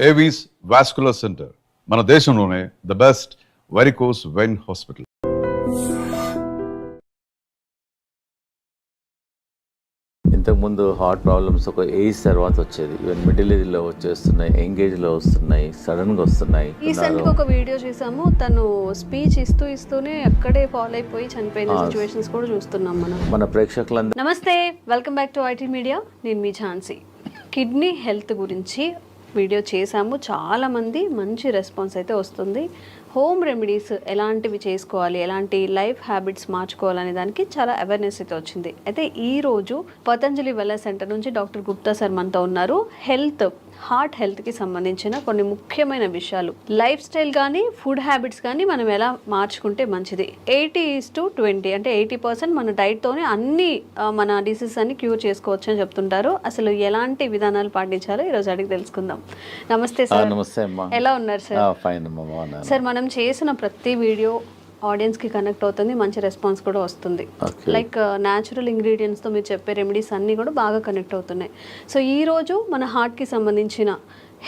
Avis vascular centre మన దేశంలోనే the best varicose vein hospital. ఇంతకుముందు హార్ట్ ప్రాబ్లమ్స్ ఒక ఏజ్ తర్వాత వచ్చేది, ఈవెన్ మిడిల్ ఏజ్లో వచ్చేస్తున్నాయి, యంగేజ్లో వస్తున్నాయి, సడన్గా వస్తున్నాయి. రీసెంట్గా ఒక వీడియో చూసాము, తను స్పీచ్ ఇస్తూనే అక్కడే ఫాలో అయిపోయి చనిపోయిన సిచ్యువేషన్స్ కూడా చూస్తున్నాం మన ప్రేక్షకులందరూ. నమస్తే, welcome back to IT media. నేను మీ ఝాన్సీ. కిడ్నీ హెల్త్ గురించి వీడియో చేశాము, చాలామంది మంచి రెస్పాన్స్ అయితే వస్తుంది. హోమ్ రెమెడీస్ ఎలాంటివి చేసుకోవాలి, ఎలాంటి లైఫ్ హ్యాబిట్స్ మార్చుకోవాలనే దానికి చాలా అవేర్నెస్ అయితే వచ్చింది. అయితే ఈరోజు పతంజలి వెల్నెస్ సెంటర్ నుంచి డాక్టర్ గుప్తా సార్ మనతో ఉన్నారు. హార్ట్ హెల్త్కి సంబంధించిన కొన్ని ముఖ్యమైన విషయాలు, లైఫ్ స్టైల్ కానీ ఫుడ్ హ్యాబిట్స్ కానీ మనం ఎలా మార్చుకుంటే మంచిది. 80:20 అంటే 80% మన డైట్తోనే అన్ని మన డిసీజెస్ అన్ని క్యూర్ చేసుకోవచ్చు అని చెప్తుంటారు. అసలు ఎలాంటి విధానాలు పాటించాలో ఈరోజు అడిగి తెలుసుకుందాం. నమస్తే సార్. నమస్తే అమ్మా, ఎలా ఉన్నారు సార్? ఫైన్ అమ్మా. సార్, మనం చేసిన ప్రతి వీడియో ఆడియన్స్కి కనెక్ట్ అవుతుంది, మంచి రెస్పాన్స్ కూడా వస్తుంది. లైక్ న్యాచురల్ ఇంగ్రీడియంట్స్తో మీరు చెప్పే రెమెడీస్ అన్నీ కూడా బాగా కనెక్ట్ అవుతున్నాయి. సో ఈరోజు మన హార్ట్కి సంబంధించిన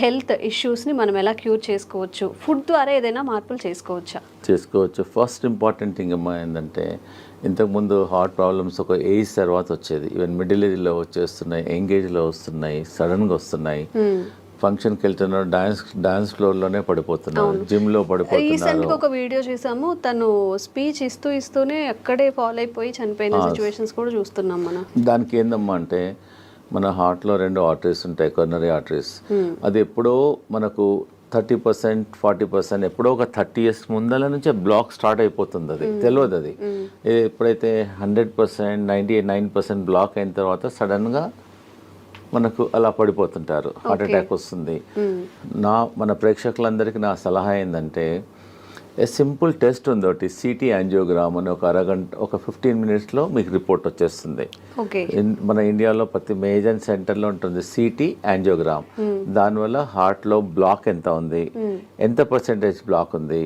హెల్త్ ఇష్యూస్ని మనం ఎలా క్యూర్ చేసుకోవచ్చు, ఫుడ్ ద్వారా ఏదైనా మార్పులు చేసుకోవచ్చు. ఫస్ట్ ఇంపార్టెంట్ థింగ్ అమ్మా ఏంటంటే, ఇంతకుముందు హార్ట్ ప్రాబ్లమ్స్ ఒక ఏజ్ తర్వాత వచ్చేది, ఈవెన్ మిడిల్ ఏజ్లో వచ్చేస్తున్నాయి, యంగేజ్లో వస్తున్నాయి, సడన్గా వస్తున్నాయి. ఫంక్షన్కి వెళ్తున్నారు, డాన్స్ ఫ్లోర్లోనే పడిపోతున్నారు, జిమ్లో పడిపోతున్నారు. రీసెంట్గా ఒక వీడియో చూసాము, తను స్పీచ్ ఇస్తూనే అక్కడే ఫాలో అయిపోయి చనిపోయిన సిచ్యువేషన్స్ కూడా చూస్తున్నాం మనం. దానికి ఏందమ్మా అంటే, మన హార్ట్లో 2 ఆర్టరీస్ ఉంటాయి, కొర్నరీ ఆర్టరీస్. అది ఎప్పుడో మనకు 30%, 40% ఎప్పుడో ఒక 30 years ముందల నుంచే బ్లాక్ స్టార్ట్ అయిపోతుంది. అది తెలియదు. అది ఎప్పుడైతే 100%, 99% బ్లాక్ అయిన తర్వాత సడన్గా మనకు అలా పడిపోతుంటారు, హార్ట్ అటాక్ వస్తుంది. మన ప్రేక్షకులందరికీ నా సలహా ఏంటంటే, సింపుల్ టెస్ట్ ఉంది ఒకటి, సిటీ యాంజియోగ్రామ్ అని. ఒక అరగంట, ఒక 15 minutesలో మీకు రిపోర్ట్ వచ్చేస్తుంది. మన ఇండియాలో ప్రతి మేజర్ సెంటర్లో ఉంటుంది సిటీ యాంజియోగ్రామ్. దానివల్ల హార్ట్లో బ్లాక్ ఎంత ఉంది, ఎంత పర్సెంటేజ్ బ్లాక్ ఉంది,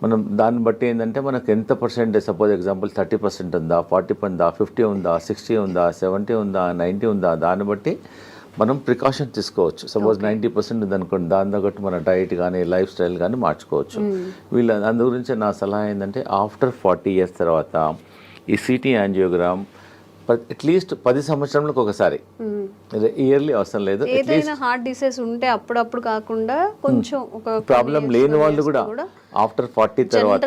మనం దాన్ని బట్టి ఏంటంటే మనకు ఎంత పర్సెంటేజ్, సపోజ్ ఎగ్జాంపుల్ 30% ఉందా, 40 ఉందా, 50 ఉందా, 60 ఉందా, 70 ఉందా, 90 ఉందా, దాన్ని బట్టి మనం ప్రికాషన్ తీసుకోవచ్చు. సపోజ్ 90% ఉందనుకోండి, దాని తగ్గట్టు మన డైట్ కానీ లైఫ్ స్టైల్ కానీ మార్చుకోవచ్చు. అందు గురించి నా సలహా ఏంటంటే, ఆఫ్టర్ 40 years తర్వాత ఈ సిటీ యాంజియోగ్రామ్ అట్లీస్ట్ 10 సంవత్సరాలకు ఒకసారి, ఇయర్లీ అవసరం లేదు. ఏదైనా హార్ట్ డిసీజ్ ఉంటే అప్పుడప్పుడు కాకుండా కొంచెం ఒక ప్రాబ్లం లేని వాళ్ళు కూడా ఆఫ్టర్ 40 తర్వాత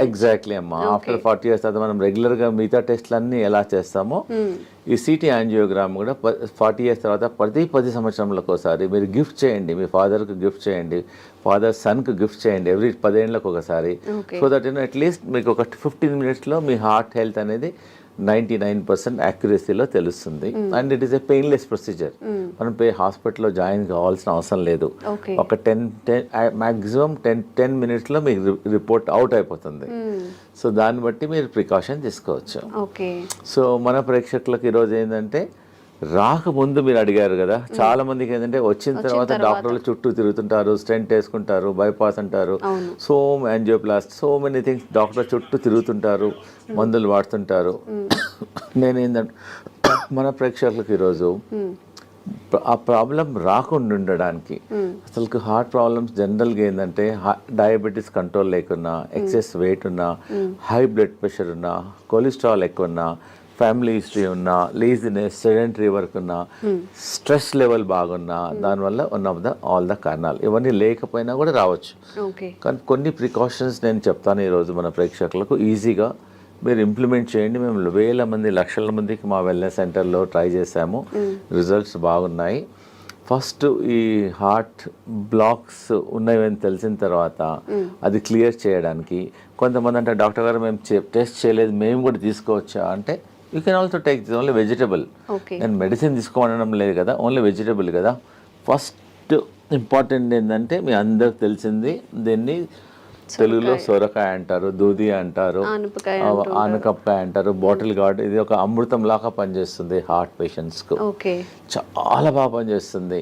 ఎగ్జాక్ట్లీ అమ్మా, ఆఫ్టర్ 40 years తర్వాత మనం రెగ్యులర్గా మిగతా టెస్ట్లన్నీ ఎలా చేస్తామో ఈ సిటీ యాంజియోగ్రామ్ కూడా 40 years తర్వాత ప్రతి 10 సంవత్సరాలకు ఒకసారి మీరు గిఫ్ట్ చేయండి. మీ ఫాదర్కి గిఫ్ట్ చేయండి, ఫాదర్ సన్కి గిఫ్ట్ చేయండి, ఎవ్రీ 10 ఏళ్ళకు ఒకసారి. సో దట్ అట్లీస్ట్ మీకు ఒక 15 minutesలో మీ హార్ట్ హెల్త్ అనేది 99% యాక్యురసీలో తెలుస్తుంది. And it is a painless procedure. మనం హాస్పిటల్లో జాయిన్ కావాల్సిన అవసరం లేదు. ఒక 10 minutesలో మీకు రిపోర్ట్ అవుట్ అయిపోతుంది. సో దాన్ని బట్టి మీరు ప్రికాషన్ తీసుకోవచ్చు. సో మన ప్రేక్షకులకు ఈరోజు ఏంటంటే, రాకముందు మీరు అడిగారు కదా, చాలా మందికి ఏంటంటే వచ్చిన తర్వాత డాక్టర్లు చుట్టూ తిరుగుతుంటారు, స్టెంట్ వేసుకుంటారు, బైపాస్ అంటారు, so angioplasty, so many things, doctor చుట్టూ తిరుగుతుంటారు, మందులు వాడుతుంటారు. నేనేంటంటే మన ప్రేక్షకులకు ఈరోజు ఆ ప్రాబ్లం రాకుండా ఉండడానికి, అసలు హార్ట్ ప్రాబ్లమ్స్ జనరల్గా ఏంటంటే, డయాబెటీస్ కంట్రోల్ లేకున్నా, ఎక్సెస్ వెయిట్ ఉన్నా, హై బ్లడ్ ప్రెషర్ ఉన్నా, కొలెస్ట్రాల్ ఎక్కువ ఉన్నా, ఫ్యామిలీ హిస్టరీ ఉన్నా, లేజినెస్, సెడెంటరీ వర్క్ ఉన్నా, స్ట్రెస్ లెవెల్ బాగున్నా, దానివల్ల ఆల్ ద కారణాలు. ఇవన్నీ లేకపోయినా కూడా రావచ్చు. కానీ కొన్ని ప్రికాషన్స్ నేను చెప్తాను ఈరోజు మన ప్రేక్షకులకు, ఈజీగా మీరు ఇంప్లిమెంట్ చేయండి. మేము వేల మంది, లక్షల మందికి మా వెల్నెస్ సెంటర్లో ట్రై చేసాము, రిజల్ట్స్ బాగున్నాయి. ఫస్ట్ ఈ హార్ట్ బ్లాక్స్ ఉన్నాయని తెలిసిన తర్వాత అది క్లియర్ చేయడానికి, కొంతమంది అంటే డాక్టర్ గారు మేము టెస్ట్ చేయలేదు, మేము కూడా తీసుకోవచ్చా అంటే, you can also take this only vegetable. నేను మెడిసిన్ తీసుకోవడం లేదు కదా, ఓన్లీ వెజిటబుల్ కదా. ఫస్ట్ ఇంపార్టెంట్ ఏంటంటే, మీ అందరికి తెలిసింది, దీన్ని తెలుగులో సొరకాయ అంటారు, దూది అంటారు, ఆనపకాయ ఆనకప్పాయ అంటారు, బాటిల్ గార్డ్. ఇది ఒక అమృతం లాగా పనిచేస్తుంది హార్ట్ పేషెంట్స్కు. ఓకే. చాలా బాగా పనిచేస్తుంది.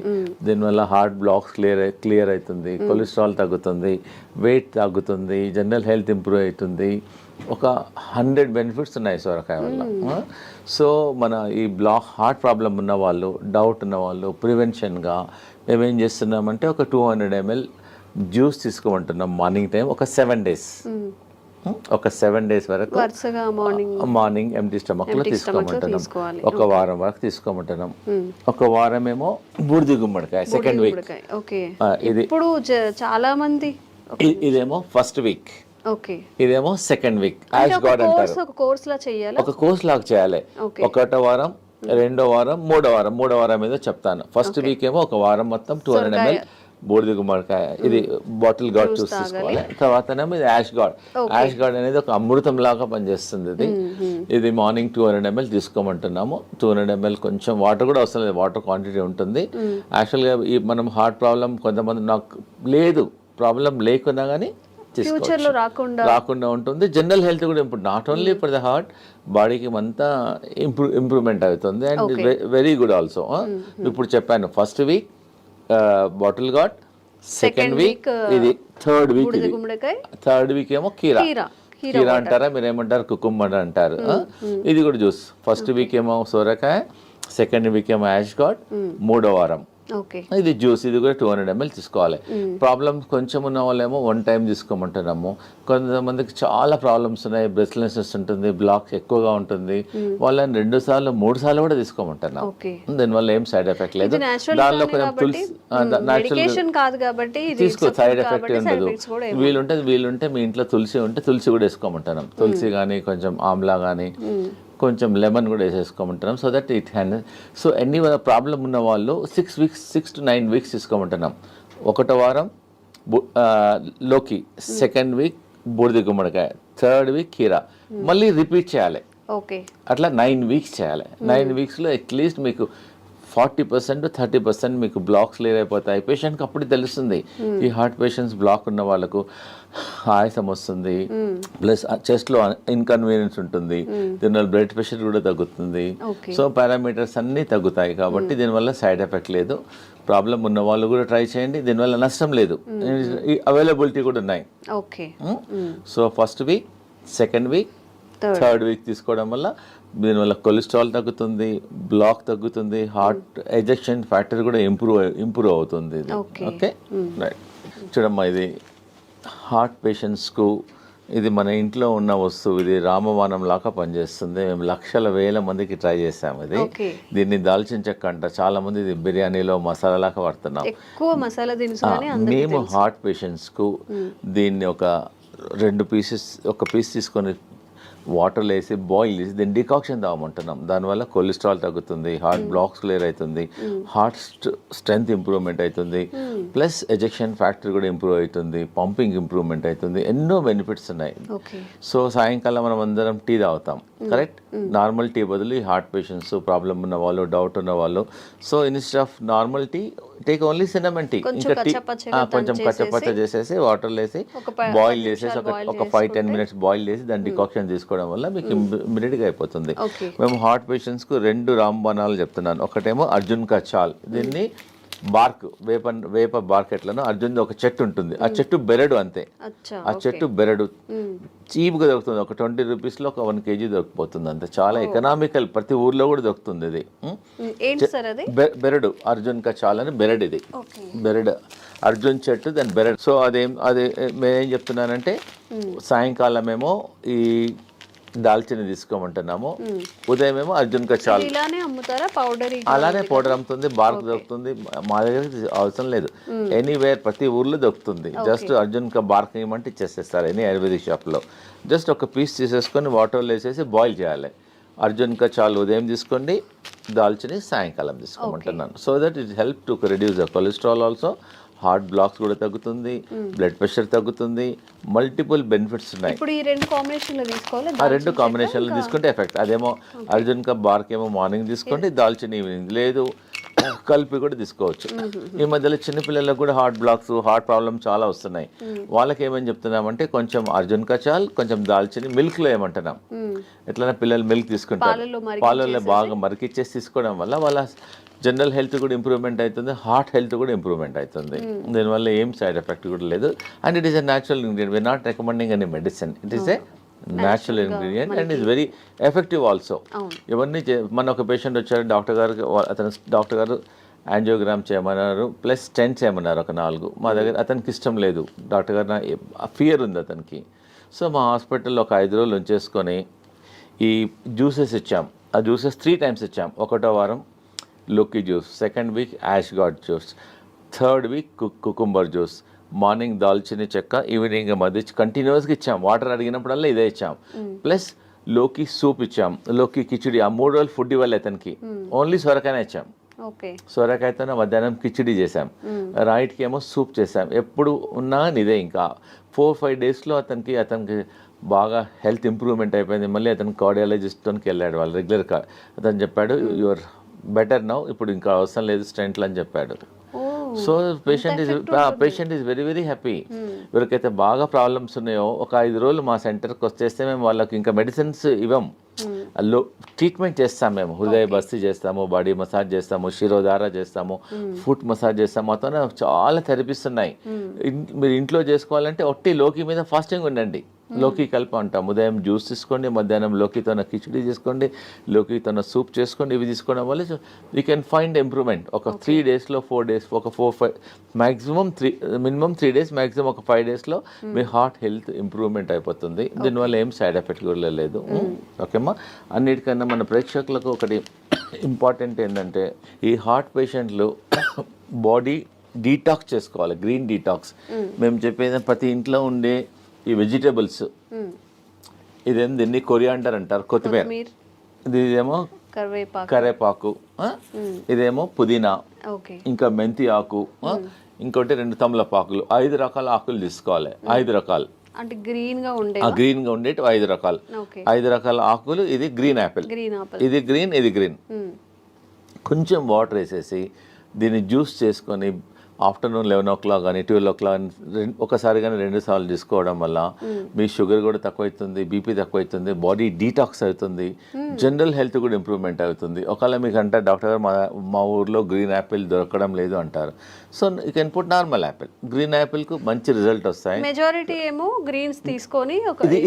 దీనివల్ల హార్ట్ బ్లాక్స్ క్లియర్ అవుతుంది, కొలెస్ట్రాల్ తగ్గుతుంది, వెయిట్ తగ్గుతుంది, జనరల్ హెల్త్ ఇంప్రూవ్ అవుతుంది. ఒక 100 బెనిఫిట్స్ ఉన్నాయి సొరకాయ వల్ల. సో మన ఈ హార్ట్ ప్రాబ్లం ఉన్న వాళ్ళు, డౌట్ ఉన్న వాళ్ళు ప్రివెన్షన్గా మేము ఏం చేస్తున్నామంటే ఒక 200 ml జ్యూస్ తీసుకోమంటున్నాం మార్నింగ్ టైం ఒక 7 days. ఒక 7 days వరకు వరుసగా మార్నింగ్ ఎంటీ స్టమక్లో తీసుకోమంటున్నాం. ఒక వారం వరకు తీసుకోమంటున్నాం. ఒక వారం ఏమో బూడిద గుమ్మడికాయ సెకండ్ వీక్. ఇది ఇప్పుడు చాలా మంది ఇదేమో ఫస్ట్ వీక్, ఓకే. ఇదేమో సెకండ్ వీక్. యాష్ గార్డ్ అంటారు. ఒక కోర్స్ లా చేయాలి, ఒక కోర్స్ లాగా చేయాలి. ఒకటో వారం, రెండో వారం, మూడో వారం ఏదో చెప్తాను. ఫస్ట్ వీక్ ఏమో ఒక వారం మొత్తం 200 ml బూడిద గుమ్మడికాయ, ఇది బాటిల్ గార్డ్ చూస్ తీసుకోవాలి. తర్వాతనేమో ఇది యాష్ గార్డ్. యాష్ గార్డ్ అనేది ఒక అమృతం లాగా పనిచేస్తుంది. ఇది మార్నింగ్ 200 ml తీసుకోమంటున్నాము. 200 ml కొంచెం వాటర్ కూడా అవసరం లేదు, వాటర్ క్వాంటిటీ ఉంటుంది. యాక్చువల్గా ఈ మనం హార్ట్ ప్రాబ్లం కొంతమంది నాకు లేదు, ప్రాబ్లం లేకున్నా కానీ రాకుండా ఉంటుంది. జనరల్ హెల్త్ కూడా ఇప్పుడు not only for the heart, బాడీకి అంతా ఇంప్రూవ్మెంట్ అవుతుంది. And very good also. ఇప్పుడు చెప్పాను first week bottle gourd, second week ఇది, థర్డ్ వీక్ ఏమో కీరా అంటారా, మీరు ఏమంటారు కుకుంబర్ అంటారు. ఇది కూడా జ్యూస్. ఫస్ట్ వీక్ ఏమో సోరకాయ, సెకండ్ వీక్ ఏమో యాష్ గార్డ్, మూడో వారం ఇది జ్యూస్. ఇది కూడా 200 ml తీసుకోవాలి. ప్రాబ్లమ్స్ కొంచెం ఉన్న వాళ్ళేమో 1 time తీసుకోమంటున్నాము. కొంతమందికి చాలా ప్రాబ్లమ్స్ ఉన్నాయి, బ్రెస్ట్లెస్నెస్ ఉంటుంది, బ్లాక్ ఎక్కువగా ఉంటుంది, వాళ్ళని 2 సార్లు 3 సార్లు కూడా తీసుకోమంటున్నాం. దీనివల్ల ఏం సైడ్ ఎఫెక్ట్ లేదు. దానిలో కొంచెం తులసి తీసుకో, సైడ్ ఎఫెక్ట్ ఉండదు. వీలుంటే మీ ఇంట్లో తులసి ఉంటే తులసి కూడా వేసుకోమంటున్నాం. తులసి కానీ కొంచెం ఆమ్లా కానీ కొంచెం లెమన్ కూడా వేసేసుకోమంటున్నాం. So that it hand. So ఎన్ని ప్రాబ్లం ఉన్న వాళ్ళు 6 to 9 weeks తీసుకోమంటున్నాం. ఒకటో వారం లోకి, సెకండ్ వీక్ బూడిద గుమ్మడికాయ, థర్డ్ వీక్ కీరా, మళ్ళీ రిపీట్ చేయాలి. అట్లా 9 weeks చేయాలి. 9 weeksలో అట్లీస్ట్ మీకు 40% to 30% మీకు బ్లాక్స్ క్లియర్ అయిపోతాయి. పేషెంట్కి అప్పుడు తెలుస్తుంది. ఈ హార్ట్ పేషెంట్స్ బ్లాక్ ఉన్న వాళ్ళకు ఆయాసం వస్తుంది, ప్లస్ చెస్ట్లో ఇన్కన్వీనియన్స్ ఉంటుంది, దీనివల్ల బ్లడ్ ప్రెషర్ కూడా తగ్గుతుంది. సో పారామీటర్స్ అన్నీ తగ్గుతాయి. కాబట్టి దీనివల్ల సైడ్ ఎఫెక్ట్ లేదు. ప్రాబ్లం ఉన్న వాళ్ళు కూడా ట్రై చేయండి, దీనివల్ల నష్టం లేదు. అవైలబిలిటీ కూడా ఉన్నాయి. So first week, second week, third week తీసుకోవడం వల్ల దీనివల్ల కొలెస్ట్రాల్ తగ్గుతుంది, బ్లాక్ తగ్గుతుంది, హార్ట్ ఎజెక్షన్ ఫ్యాక్టర్ కూడా ఇంప్రూవ్ అవుతుంది. Okay right. చూడమ్మా, ఇది హార్ట్ పేషెంట్స్కు ఇది మన ఇంట్లో ఉన్న వస్తువు. ఇది రామబాణం లాగా పనిచేస్తుంది. మేము లక్షల వేల మందికి ట్రై చేసాము. ఇది దీన్ని దాల్చిన చెక్క అంట. చాలా మంది ఇది బిర్యానీలో మసాలా లాగా వాడుతున్నాం. మేము హార్ట్ పేషెంట్స్కు దీన్ని ఒక 2 pieces, ఒక పీస్ తీసుకొని వాటర్లో వేసి బాయిల్ చేసి దీన్ని డికాక్షన్ తాగమంటున్నాం. దానివల్ల కొలెస్ట్రాల్ తగ్గుతుంది, హార్ట్ బ్లాక్స్ క్లియర్ అవుతుంది, హార్ట్ స్ట్రెంగ్త్ ఇంప్రూవ్మెంట్ అవుతుంది, ప్లస్ ఎజెక్షన్ ఫ్యాక్టర్ కూడా ఇంప్రూవ్ అవుతుంది, పంపింగ్ ఇంప్రూవ్మెంట్ అవుతుంది. ఎన్నో బెనిఫిట్స్ ఉన్నాయి. సో సాయంకాలం మనం అందరం టీ తాగుతాం, కరెక్ట్? నార్మల్ టీ బదులు ఈ హార్ట్ పేషెంట్స్, ప్రాబ్లం ఉన్న వాళ్ళు, డౌట్ ఉన్న వాళ్ళు, so instead of normal tea take only cinnamon tea. ఇంకా టీ కొంచెం కచ్చపచ్చ చేసేసి వాటర్లో వేసి బాయిల్ చేసేసి ఒక 5-10 minutes బాయిల్ చేసి దాన్ని డికాక్షన్ తీసుకోవడం వల్ల మీకు ఇమ్మీడియట్గా అయిపోతుంది. మేము హార్ట్ పేషెంట్స్కు 2 రాంబాణాలు చెప్తున్నాను. ఒకటేమో అర్జున్ కా చాల్, దీన్ని బార్క్, వేప బార్క్ ఎట్లను అర్జున్ ఒక చెట్టు ఉంటుంది, ఆ చెట్టు బెరడు అంతే. ఆ చెట్టు బెరడు చీప్గా దొరుకుతుంది. ఒక 20 రూపీస్లో ఒక 1 kg దొరికిపోతుంది అంతే. చాలా ఎకనామికల్, ప్రతి ఊర్లో కూడా దొరుకుతుంది. ఇది బెరడు, అర్జున్ కా చాల్ అని బెరడు. ఇది బెరడు, అర్జున్ చెట్టు, దాని బెరడు. సో అదే మేమేం చెప్తున్నానంటే సాయంకాలం ఏమో ఈ దాల్చిన తీసుకోమంటున్నాము, ఉదయం ఏమో అర్జున్ కా చాల్. అలానే పౌడర్ అమ్ముతుంది, బార్క్ దొరుకుతుంది. మా దగ్గర అవసరం లేదు, ఎనీవేర్ ప్రతి ఊర్లో దొరుకుతుంది. జస్ట్ అర్జున్ కా బార్క్ ఏమంటే ఇచ్చేసేస్తారు ఎనీ ఆయుర్వేదిక్ షాప్లో. జస్ట్ ఒక పీస్ తీసేసుకొని వాటర్లో వేసేసి బాయిల్ చేయాలి. అర్జున్ కా చాల్ ఉదయం తీసుకోండి, దాల్చిని సాయంకాలం తీసుకోమంటున్నాను. So that it help to reduce the cholesterol also, heart blocks కూడా తగ్గుతుంది, బ్లడ్ ప్రెషర్ తగ్గుతుంది, మల్టిపుల్ బెనిఫిట్స్ ఉన్నాయి. ఇప్పుడు ఈ 2 కాంబినేషన్లో తీసుకోవాలి. ఆ 2 కాంబినేషన్లు తీసుకుంటే ఎఫెక్ట్. అదేమో అర్జున్ కా బార్క్ ఏమో మార్నింగ్ తీసుకోండి, దాల్చిన ఈవినింగ్. లేదు కలిపి కూడా తీసుకోవచ్చు. ఈ మధ్యలో చిన్నపిల్లలకు కూడా హార్ట్ బ్లాక్స్, హార్ట్ ప్రాబ్లమ్ చాలా వస్తున్నాయి. వాళ్ళకి ఏమని చెప్తున్నామంటే కొంచెం అర్జున్ కచాల్, కొంచెం దాల్చిని మిల్క్లో ఏమంటున్నాం, ఎట్లైనా పిల్లలు మిల్క్ తీసుకుంటారు, పాలల్లో బాగా మరికిచ్చేసి తీసుకోవడం వల్ల వాళ్ళ జనరల్ హెల్త్ కూడా ఇంప్రూవ్మెంట్ అవుతుంది, హార్ట్ హెల్త్ కూడా ఇంప్రూవ్మెంట్ అవుతుంది. దీనివల్ల ఏం సైడ్ ఎఫెక్ట్ కూడా లేదు. And it is a natural ingredient. We are not recommending any medicine. It is a natural ingredient and is very effective also. ఇవన్నీ మన ఒక పేషెంట్ వచ్చారు, డాక్టర్ గారు యాంజియోగ్రామ్ చేయమన్నారు, ప్లస్ స్టెంట్ చేయమన్నారు ఒక 4. మా దగ్గర అతనికి ఇష్టం లేదు, డాక్టర్ గారు ఫియర్ ఉంది అతనికి. సో మా హాస్పిటల్లో ఒక 5 రోజులు ఉంచేసుకొని ఈ జ్యూసెస్ ఇచ్చాం. ఆ జ్యూసెస్ 3 times ఇచ్చాం. 1వ వారం లోకి juice, 2nd week ash gourd juice, 3rd week cucumber juice, morning దాల్చిని చెక్క, ఈవినింగ్ మధ్య కంటిన్యూస్గా ఇచ్చాం. వాటర్ అడిగినప్పుడల్లా ఇదే ఇచ్చాం. ప్లస్ లోకి సూప్ ఇచ్చాం, లోకి కిచిడి. ఆ 3 రోజులు ఫుడ్ ఇవ్వాలి అతనికి, ఓన్లీ సొరకాయనే ఇచ్చాం. సొరకాయతోనే మధ్యాహ్నం కిచిడి చేసాం, రైట్కి ఏమో సూప్ చేసాం. ఎప్పుడు ఉన్నా ఇదే. ఇంకా 4-5 daysలో అతనికి బాగా హెల్త్ ఇంప్రూవ్మెంట్ అయిపోయింది. మళ్ళీ అతను కార్డియాలజిస్ట్తోకి వెళ్ళాడు, వాళ్ళు రెగ్యులర్గా. అతను చెప్పాడు యువర్ బెటర్ నౌ, ఇప్పుడు ఇంకా అవసరం లేదు స్టెంట్లు అని చెప్పాడు. So patient is very very happy. ఎవరికైతే బాగా ప్రాబ్లమ్స్ ఉన్నాయో ఒక 5 రోజులు మా సెంటర్కి వచ్చేస్తే మేము వాళ్ళకి ఇంకా మెడిసిన్స్ ఇవ్వం, ట్రీట్మెంట్ చేస్తాం. మేము హృదయ బస్తీ చేస్తాము, బాడీ మసాజ్ చేస్తాము, శిరోధార చేస్తాము, ఫుట్ మసాజ్ చేస్తాము. అతను చాలా థెరపీస్ ఉన్నాయి. మీరు ఇంట్లో చేసుకోవాలంటే ఒట్టి లోకి మీద ఫాస్టింగ్ ఉండండి. లోకి కలిపి అంటాం. ఉదయం జ్యూస్ తీసుకోండి, మధ్యాహ్నం లోకితోన కిచిడి చేసుకోండి, లోకితోన సూప్ చేసుకోండి. ఇవి తీసుకోవడం వల్ల యూ కెన్ ఫైండ్ ఇంప్రూవ్మెంట్. ఒక 3 daysలో 4 days, ఒక 4-5 మినిమం 3 days, మ్యాక్సిమం ఒక 5 daysలో మీ హార్ట్ హెల్త్ ఇంప్రూవ్మెంట్ అయిపోతుంది. దీనివల్ల ఏం సైడ్ ఎఫెక్ట్ కూడా లేదు. ఓకేమ్మా. అన్నిటికన్నా మన ప్రేక్షకులకు ఒకటి ఇంపార్టెంట్ ఏంటంటే ఈ హార్ట్ పేషెంట్లు బాడీ డీటాక్స్ చేసుకోవాలి, గ్రీన్ డీటాక్స్. మేము చెప్పేది ప్రతి ఇంట్లో ఉండే ఈ వెజిటేబుల్స్, ఇదేం దీన్ని కొరియాండర్ అంటారు, కొత్తిమీర. ఇదేమో కరేపాకు, ఇదేమో పుదీనా, ఇంకా మెంతి ఆకు, ఇంకోటి 2 తమలపాకులు. 5 రకాల ఆకులు తీసుకోవాలి. 5 రకాలు అంటే గ్రీన్ గా ఉండేవి 5 రకాలు. 5 రకాల ఆకులు. ఇది గ్రీన్ యాపిల్, ఇది గ్రీన్, ఇది గ్రీన్. కొంచెం వాటర్ వేసేసి దీన్ని జ్యూస్ చేసుకొని ఆఫ్టర్నూన్ 11 o'clock కానీ 12 o'clock ఒకసారి కానీ 2 సార్లు తీసుకోవడం వల్ల మీ షుగర్ కూడా తక్కువ అవుతుంది, బీపీ తక్కువ అవుతుంది, బాడీ డీటాక్స్ అవుతుంది, జనరల్ హెల్త్ కూడా ఇంప్రూవ్మెంట్ అవుతుంది. ఒకవేళ మీకు అంటే డాక్టర్ గారు మా ఊర్లో గ్రీన్ యాపిల్ దొరకడం లేదు అంటారు, so you can put normal apple. Green యాపిల్కు మంచి రిజల్ట్ వస్తాయి. మెజారిటీ ఏమో గ్రీన్స్ తీసుకొని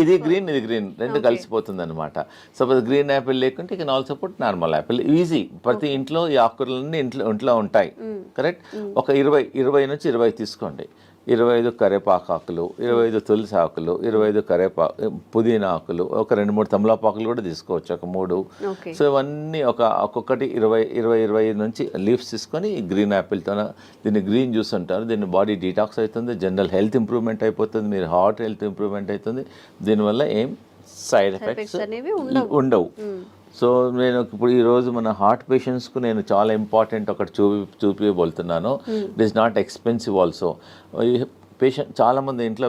ఇది గ్రీన్, ఇది గ్రీన్, 2 కలిసిపోతుంది అనమాట. సపోజ్ గ్రీన్ యాపిల్ లేకుంటే you can also put normal Apple. Easy. ప్రతి ఇంట్లో ఈ ఆకుకూరలన్నీ ఇంట్లో ఉంటాయి. కరెక్ట్. ఒక 20 నుంచి 20 తీసుకోండి. 25 కరేపాకు ఆకులు, 25 తులసి ఆకులు, 25 పుదీనా ఆకులు, ఒక 2-3 తమలపాకులు కూడా తీసుకోవచ్చు, ఒక 3. సో ఇవన్నీ ఒక్కొక్కటి 20 నుంచి లీవ్స్ తీసుకొని గ్రీన్ యాపిల్తో దీన్ని గ్రీన్ జ్యూస్ అంటారు. దీన్ని బాడీ డీటాక్స్ అవుతుంది, జనరల్ హెల్త్ ఇంప్రూవ్మెంట్ అయిపోతుంది, మీరు హార్ట్ హెల్త్ ఇంప్రూవ్మెంట్ అవుతుంది. దీనివల్ల ఏం సైడ్ ఎఫెక్ట్స్ ఉండవు. సో నేను ఇప్పుడు ఈరోజు మన హార్ట్ పేషెంట్స్కు నేను చాలా ఇంపార్టెంట్ ఒకటి చూపిబోతున్నాను. It is not expensive also. Patient చాలామంది ఇంట్లో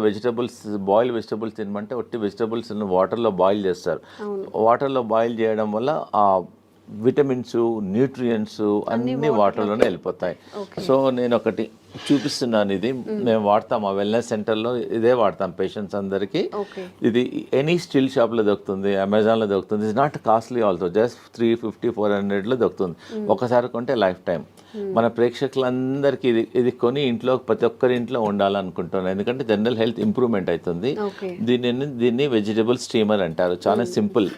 బాయిల్ వెజిటబుల్స్ తినమంటే ఒట్టి వెజిటబుల్స్ వాటర్లో బాయిల్ చేస్తారు. వాటర్లో బాయిల్ చేయడం వల్ల ఆ విటమిన్స్, న్యూట్రియంట్స్ అన్నీ వాటర్లోనే వెళ్ళిపోతాయి. సో నేను ఒకటి చూపిస్తున్నాను. ఇది మేము వాడతాం, ఆ వెల్నెస్ సెంటర్లో ఇదే వాడతాం పేషెంట్స్ అందరికీ. ఇది ఎనీ స్టీల్ షాప్లో దొరుకుతుంది, అమెజాన్లో దొరుకుతుంది. It's not costly also, just 350-400లో దొరుకుతుంది. ఒకసారి కొంటే లైఫ్ టైం. మన ప్రేక్షకులందరికీ ఇది కొని ఇంట్లో ప్రతి ఒక్కరి ఇంట్లో ఉండాలనుకుంటున్నాను, ఎందుకంటే జనరల్ హెల్త్ ఇంప్రూవ్మెంట్ అవుతుంది. దీన్ని వెజిటబుల్ స్టీమర్ అంటారు. చాలా సింపుల్.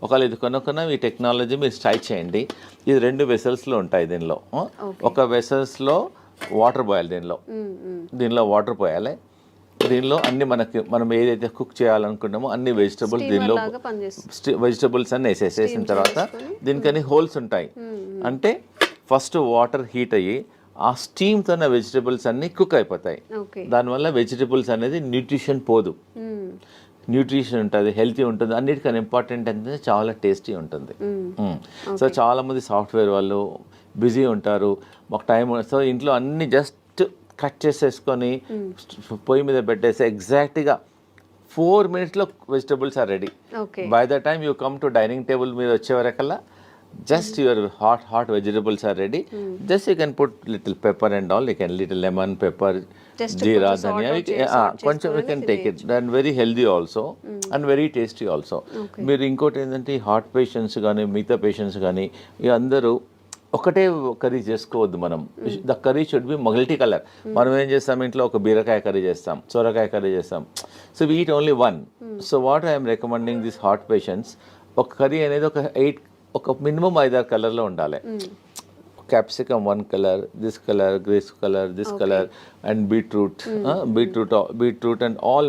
ఒకవేళ ఇది కొనుక్కున్న ఈ టెక్నాలజీ మీరు ట్రై చేయండి. ఇది 2 వెసల్స్లో ఉంటాయి. దీనిలో ఒక వెసల్స్లో వాటర్ పోయాలి, దీనిలో వాటర్ పోయాలి. దీనిలో అన్ని మనం ఏదైతే కుక్ చేయాలనుకుంటామో అన్ని వెజిటబుల్స్ అన్ని వేసేసిన తర్వాత దీనికని హోల్స్ ఉంటాయి. అంటే ఫస్ట్ వాటర్ హీట్ అయ్యి ఆ స్టీమ్తో వెజిటబుల్స్ అన్ని కుక్ అయిపోతాయి. దానివల్ల వెజిటబుల్స్ అనేది న్యూట్రిషన్ పోదు, న్యూట్రిషన్ ఉంటుంది, హెల్తీ ఉంటుంది. అన్నిటికన్నా ఇంపార్టెంట్ అంటే చాలా టేస్టీ ఉంటుంది. సో చాలామంది సాఫ్ట్వేర్ వాళ్ళు బిజీ ఉంటారు, మాకు టైం. సో ఇంట్లో అన్ని జస్ట్ కట్ చేసేసుకొని పొయ్యి మీద పెట్టేసి ఎగ్జాక్ట్గా 4 minutesలో vegetables are ready. By the time you come to dining table మీద వచ్చే వరకల్లా just your hot vegetables are ready. Just you can put little pepper and all, you can little lemon, pepper, Just jeera, కొంచెం dhania, salt చేసుకొని కొంచెం you can take it, and very healthy also and very tasty also. మీరు ఇంకోటి ఏంటంటే ఈ heart patients కానీ మిగతా patients కానీ ఈ అందరూ ఒకటే కర్రీ చేసుకోవద్దు మనం. The curry should be multi colour. మనం ఏం చేస్తాం ఇంట్లో ఒక బీరకాయ కర్రీ చేస్తాం, సొరకాయ కర్రీ చేస్తాం. So we eat only one. So what I'm recommending this heart patients, ఒక కర్రీ అనేది ఒక మినిమం 5-6 కలర్లో ఉండాలి. Capsicum 1 colour, this colour, grace colour, this colour, and beetroot and all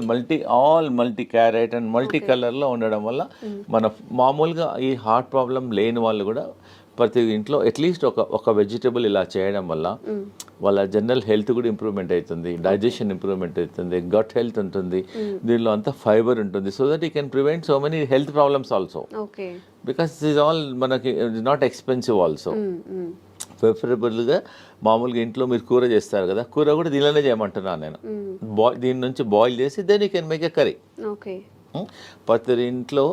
multi carrot and multi కలర్లో ఉండడం వల్ల మన మామూలుగా ఈ హార్ట్ ప్రాబ్లం లేని వాళ్ళు కూడా ప్రతి ఇంట్లో అట్లీస్ట్ ఒక వెజిటబుల్ ఇలా చేయడం వల్ల వాళ్ళ జనరల్ హెల్త్ కూడా ఇంప్రూవ్మెంట్ అవుతుంది, డైజెషన్ ఇంప్రూవ్మెంట్ అవుతుంది, గట్ హెల్త్ ఉంటుంది, దీనిలో అంతా ఫైబర్ ఉంటుంది. So that you can prevent so many health problems also, because this all మనకి నాట్ ఎక్స్పెన్సివ్ ఆల్సో. ప్రిఫరబుల్గా మామూలుగా ఇంట్లో మీరు కూర చేస్తారు కదా, కూర కూడా దీనిలోనే చేయమంటున్నాను నేను. దీని నుంచి బాయిల్ చేసి then you can make a curry. ప్రతి ఇంట్లో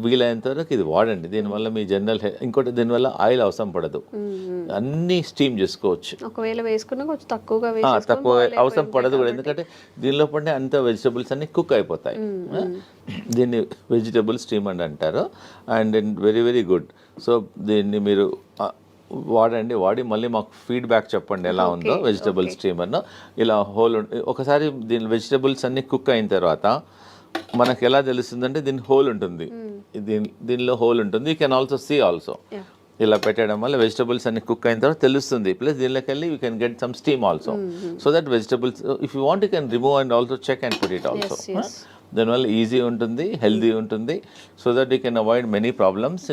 వీలైనంత వరకు ఇది వాడండి. దీనివల్ల మీ జనరల్ ఇంకోటి దీనివల్ల ఆయిల్ అవసరం పడదు, అన్నీ స్టీమ్ చేసుకోవచ్చు. ఒకవేళ వేసుకున్నా కొంచెం తక్కువ అవసరం పడదు కూడా, ఎందుకంటే దీనిలో పడిన అంత వెజిటబుల్స్ అన్ని కుక్ అయిపోతాయి. దీన్ని వెజిటబుల్ స్టీమ్ అని అంటారు. And very very good. So దీన్ని మీరు వాడి మళ్ళీ మాకు ఫీడ్బ్యాక్ చెప్పండి ఎలా ఉందో వెజిటబుల్ స్టీమర్ను. ఇలా హోల్ ఒకసారి దీని వెజిటబుల్స్ అన్ని కుక్ అయిన తర్వాత మనకు ఎలా తెలుస్తుందంటే దీని హోల్ ఉంటుంది, దీనిలో హోల్ ఉంటుంది. You can also see also. ఇలా పెట్టడం వల్ల వెజిటబుల్స్ అన్ని కుక్ అయిన తర్వాత తెలుస్తుంది. ప్లస్ దీనిలోకి వెళ్ళి you can get some steam also. So that vegetables if you want you can remove and also check and put it also. దానివల్ల ఈజీ ఉంటుంది, హెల్దీ ఉంటుంది. So that you can avoid many problems.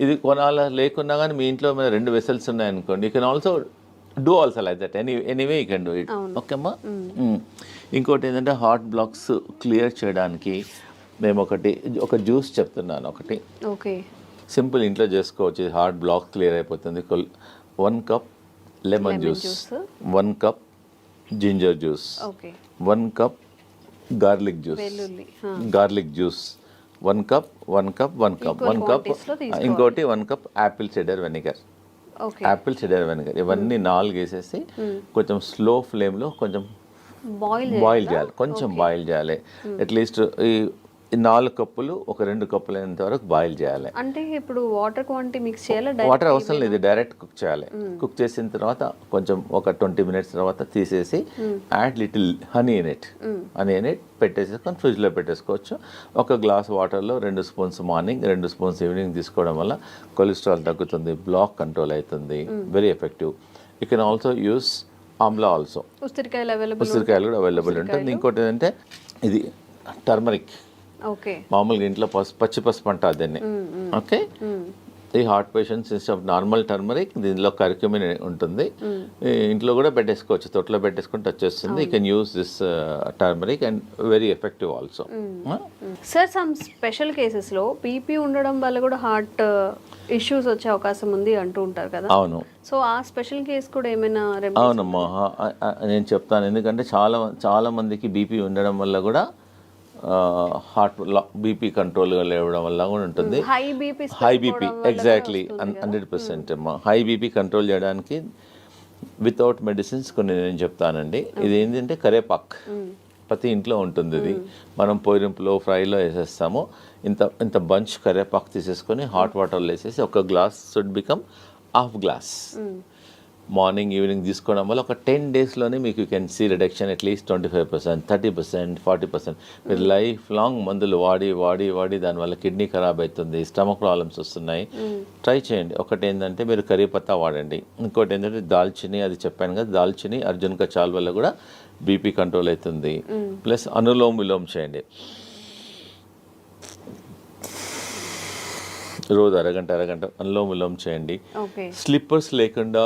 ఇది కొనాల లేకున్నా కానీ మీ ఇంట్లో మీద 2 vessels ఉన్నాయనుకోండి, you can also do also like that. Anyway you can do it. Okay అమ్మా. ఇంకోటి ఏంటంటే హార్ట్ బ్లాక్స్ క్లియర్ చేయడానికి మేము ఒక జ్యూస్ చెప్తున్నాను. ఒకటి సింపుల్ ఇంట్లో చేసుకోవచ్చు, హార్ట్ బ్లాక్ క్లియర్ అయిపోతుంది. 1 cup lemon juice, 1 cup ginger juice, 1 cup garlic juice, 1 cup ఇంకోటి 1 కప్ యాపిల్ సిడర్ వెనిగర్. ఇవన్నీ 4 వేసేసి కొంచెం స్లో ఫ్లేమ్లో కొంచెం బాయిల్ చేయాలి. కొంచెం బాయిల్ చేయాలి. అట్లీస్ట్ ఈ 4 కప్పులు ఒక 2 కప్పులు అయినంత వరకు బాయిల్ చేయాలి. అంటే ఇప్పుడు వాటర్ క్వాంటిటీ మిక్స్ చేయాలి? వాటర్ అవసరం లేదు, డైరెక్ట్ కుక్ చేయాలి. కుక్ చేసిన తర్వాత కొంచెం ఒక 20 మినిట్స్ తర్వాత తీసేసి add little honey in it పెట్టేసుకొని ఫ్రిడ్జ్లో పెట్టేసుకోవచ్చు. ఒక గ్లాస్ వాటర్లో 2 స్పూన్స్ మార్నింగ్, 2 స్పూన్స్ ఈవినింగ్ తీసుకోవడం వల్ల కొలెస్ట్రాల్ తగ్గుతుంది, బ్లాక్ కంట్రోల్ అవుతుంది. Very effective. You can also use Amla also. ఉసిరికాయలు కూడా అవైలబుల్ ఉంటుంది. ఇంకోటి ఏంటంటే ఇది టర్మరిక్. మామూలుగా ఇంట్లో పచ్చి పసుపు అంటారు దీన్ని. ఓకే, ఈ heart patients instead of normal turmeric దీనిలో కర్క్యూమిన్ ఉంటుంది. ఇంట్లో కూడా పెట్టేసుకోవచ్చు, తొట్లో పెట్టేసుకుంటే వచ్చేస్తుంది. You can use this turmeric and very effective also. Sir, some special కేసెస్లో బీపీ ఉండడం వల్ల కూడా హార్ట్ ఇష్యూస్ వచ్చే అవకాశం ఉంది అంటూ ఉంటారు కదా. అవును. సో ఆ స్పెషల్ కేసు కూడా ఏమైనా? అవునమ్మా, నేను చెప్తాను. ఎందుకంటే చాలా మందికి బీపీ ఉండడం వల్ల కూడా హార్ట్ బీపీ కంట్రోల్గా లేవడం వల్ల కూడా ఉంటుంది. హై బీపీ ఎగ్జాక్ట్లీ 100% అమ్మా. హై బీపీ కంట్రోల్ చేయడానికి వితౌట్ మెడిసిన్స్ కొన్ని నేను చెప్తానండి. ఇది ఏంటంటే కరేపాక్ ప్రతి ఇంట్లో ఉంటుంది. ఇది మనం పోయింపులో ఫ్రైలో వేసేస్తాము. ఇంత బంచ్ కరేపాక్ తీసేసుకొని హాట్ వాటర్లో వేసేసి ఒక glass should become half glass morning evening తీసుకోవడం వల్ల ఒక 10 డేస్లోనే మీకు you can see reduction at least 25%, 30%, 40%. మీరు లైఫ్ లాంగ్ మందులు వాడి దానివల్ల కిడ్నీ ఖరాబ్ అవుతుంది, స్టమక్ ప్రాబ్లమ్స్ వస్తున్నాయి. ట్రై చేయండి. ఒకటి ఏంటంటే మీరు కరీ పత్తా వాడండి. ఇంకోటి ఏంటంటే దాల్చిని, అది చెప్పాను కదా, దాల్చిని అర్జున్ కా చాల్ వల్ల కూడా బీపీ కంట్రోల్ అవుతుంది. ప్లస్ అనులోమ్ విలోమ్ చేయండి. రోజు అరగంట అనులోమ్ విలోమ్ చేయండి. స్లిప్పర్స్ లేకుండా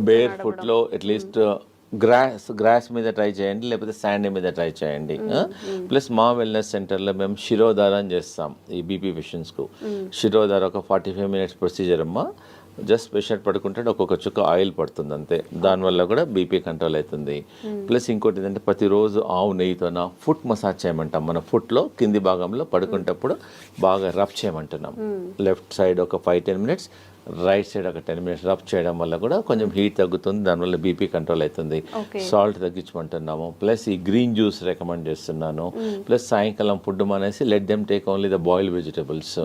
బేర్ ఫుట్లో అట్లీస్ట్ గ్రాస్ మీద ట్రై చేయండి, లేకపోతే శాండ్ మీద ట్రై చేయండి. ప్లస్ మా వెల్నెస్ సెంటర్లో మేము శిరోధార అని చేస్తాం ఈ బీపీ పేషెంట్స్కు. శిరోధార ఒక 45 మినిట్స్ ప్రొసీజర్ అమ్మా. జస్ట్ పేషెంట్ పడుకుంటాడు, ఒక్కొక్క చుక్క ఆయిల్ పడుతుంది అంతే. దానివల్ల కూడా బీపీ కంట్రోల్ అవుతుంది. ప్లస్ ఇంకోటి ఏంటంటే ప్రతిరోజు ఆవు నెయ్యితోన ఫుట్ మసాజ్ చేయమంటాం. మన ఫుట్లో కింది భాగంలో పడుకునేటప్పుడు బాగా రబ్ చేయమంటున్నాం. లెఫ్ట్ సైడ్ ఒక 5-10 మినిట్స్, రైట్ సైడ్ ఒక 10 మినిట్స్ రబ్ చేయడం వల్ల కూడా కొంచెం హీట్ తగ్గుతుంది, దానివల్ల బీపీ కంట్రోల్ అవుతుంది. సాల్ట్ తగ్గించమంటున్నాము. ప్లస్ ఈ గ్రీన్ జ్యూస్ రికమెండ్ చేస్తున్నాను. ప్లస్ సాయంకాలం ఫుడ్ మానేసి let them take only the boiled vegetables.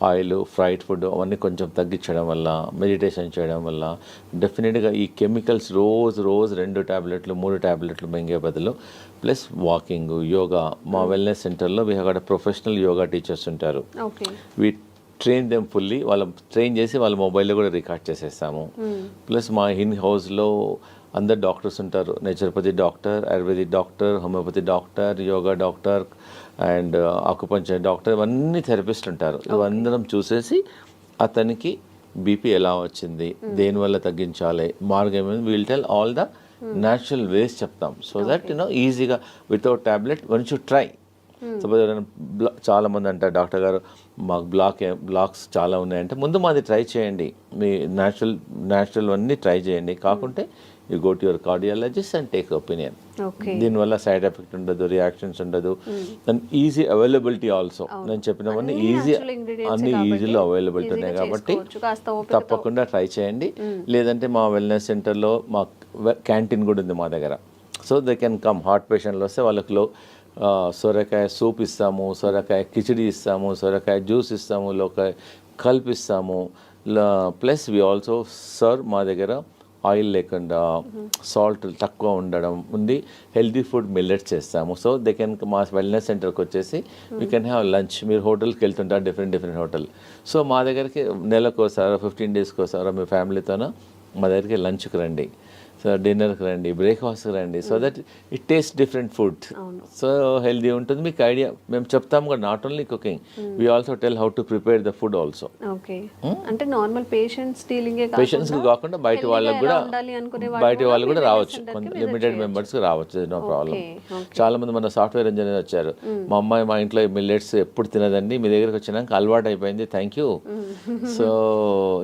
Oil, fried food అవన్నీ కొంచెం తగ్గించడం వల్ల, మెడిటేషన్ చేయడం వల్ల డెఫినెట్గా ఈ కెమికల్స్ రోజు 2 టాబ్లెట్లు 3 టాబ్లెట్లు మింగే బదులు, ప్లస్ వాకింగ్, యోగా. మా వెల్నెస్ సెంటర్లో we have professional yoga teachers ఉంటారు. We train them fully. వాళ్ళ ట్రైన్ చేసి వాళ్ళ మొబైల్లో కూడా రికార్డ్ చేసేస్తాము. ప్లస్ మా ఇన్ హౌస్లో అందరు డాక్టర్స్ ఉంటారు. Naturopathy doctor, ayurvedic doctor, homeopathy doctor, yoga doctor and acupuncture doctor, ఇవన్నీ థెరపిస్ట్ ఉంటారు. ఇవందరం చూసేసి అతనికి బీపీ ఎలా వచ్చింది, దేనివల్ల తగ్గించాలి, మార్గం will tell all the natural ways చెప్తాం. సో దట్ ఈజీగా without tablet one should try. Suppose ఎవరైనా చాలా మంది అంటారు డాక్టర్ గారు మాకు బ్లాక్స్ చాలా ఉన్నాయంటే, ముందు మాది ట్రై చేయండి, మీ న్యాచురల్ అన్నీ ట్రై చేయండి. కాకుంటే you go to your cardiologist and take opinion. దీనివల్ల సైడ్ ఎఫెక్ట్ ఉండదు, రియాక్షన్స్ ఉండదు, అండ్ ఈజీ అవైలబిలిటీ ఆల్సో. నేను చెప్పినవన్నీ అన్ని ఈజీలో అవైలబిలిటీ ఉన్నాయి కాబట్టి తప్పకుండా ట్రై చేయండి. లేదంటే మా వెల్నెస్ సెంటర్లో మా క్యాంటీన్ కూడా ఉంది మా దగ్గర. So they can come. Heart పేషెంట్లు వస్తే వాళ్ళకి సొరకాయ సూప్ ఇస్తాము, సొరకాయ కిచిడి ఇస్తాము, సొరకాయ జ్యూస్ ఇస్తాము, కల్పిస్తాము. ప్లస్ వి ఆల్సో సర్వ్ మా దగ్గర ఆయిల్ లేకుండా, సాల్ట్ తక్కువ ఉండడం ఉంది, హెల్తీ ఫుడ్ మిల్లెట్స్ చేస్తాము. సో దే కెన్ మా వెల్నెస్ సెంటర్కి వచ్చేసి వీ కెన్ హ్యావ్ లంచ్. మీరు హోటల్కి వెళ్తుంటారు, డిఫరెంట్ హోటల్. సో మా దగ్గరికి నెలకోసారో 15 డేస్కోసారో మీ ఫ్యామిలీతోనో మా దగ్గరికి లంచ్కి రండి, సో డిన్నర్కి రండి, బ్రేక్ఫాస్ట్కి రండి. So that it taste different food, so healthy ఉంటుంది. మీకు ఐడియా మేము చెప్తాము కూడా, not only cooking, we also tell how to prepare the food also. అంటే నార్మల్ పేషెంట్స్ కాకుండా బయట వాళ్ళకి కూడా రావచ్చు, లిమిటెడ్ మెంబర్స్ రావచ్చు, నో ప్రాబ్లం. చాలా మంది మన సాఫ్ట్వేర్ ఇంజనీర్ వచ్చారు, మా అమ్మాయి మా ఇంట్లో మిల్లెట్స్ ఎప్పుడు తినదండి, మీ దగ్గరికి వచ్చినాక అలవాటు అయిపోయింది, థ్యాంక్ యూ. సో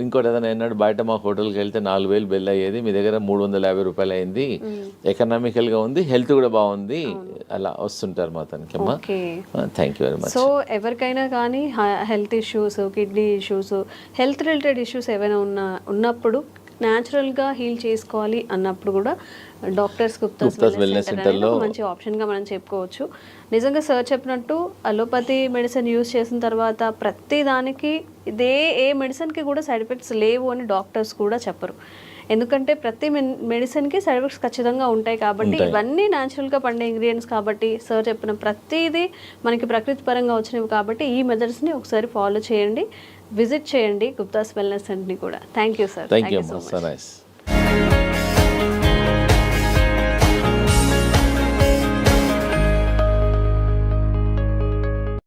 ఇంకోటి ఏదైనా అన్నాడు, బయట మా హోటల్కి వెళ్తే 4,000 బిల్ అయ్యేది, మీ దగ్గర 350 రూపాయలు అయింది, ఎకనామికల్గా ఉంది, హెల్త్ కూడా బాగుంది, అలా వస్తుంటారు మా తనకి. అమ్మా thank you very much. So ఎవరికైనా కానీ health issues, kidney issues, health related issues ఏవైనా ఉన్నప్పుడు న్యాచురల్గా హీల్ చేసుకోవాలి అన్నప్పుడు కూడా డాక్టర్స్ గుప్తాస్ వెల్నెస్ సెంటర్లో మంచి ఆప్షన్గా మనం చెప్పుకోవచ్చు. నిజంగా సార్ చెప్పినట్టు అలోపతి మెడిసిన్ యూజ్ చేసిన తర్వాత ప్రతి దానికి ఏ మెడిసిన్కి కూడా సైడ్ ఎఫెక్ట్స్ లేవు అని డాక్టర్స్ కూడా చెప్పరు. ఎందుకంటే ప్రతి మెడిసిన్కి సైడ్ ఎఫెక్ట్స్ ఖచ్చితంగా ఉంటాయి కాబట్టి, ఇవన్నీ న్యాచురల్గా పండే ఇంగ్రీడియంట్స్ కాబట్టి, సార్ చెప్పిన ప్రతిదీ మనకి ప్రకృతి పరంగా వచ్చినవి కాబట్టి ఈ మెథడ్స్ని ఒకసారి ఫాలో చేయండి, విజిట్ చేయండి గుప్తాస్ వెల్నెస్ సెంటర్ని కూడా. Thank you sir. Thank you so much.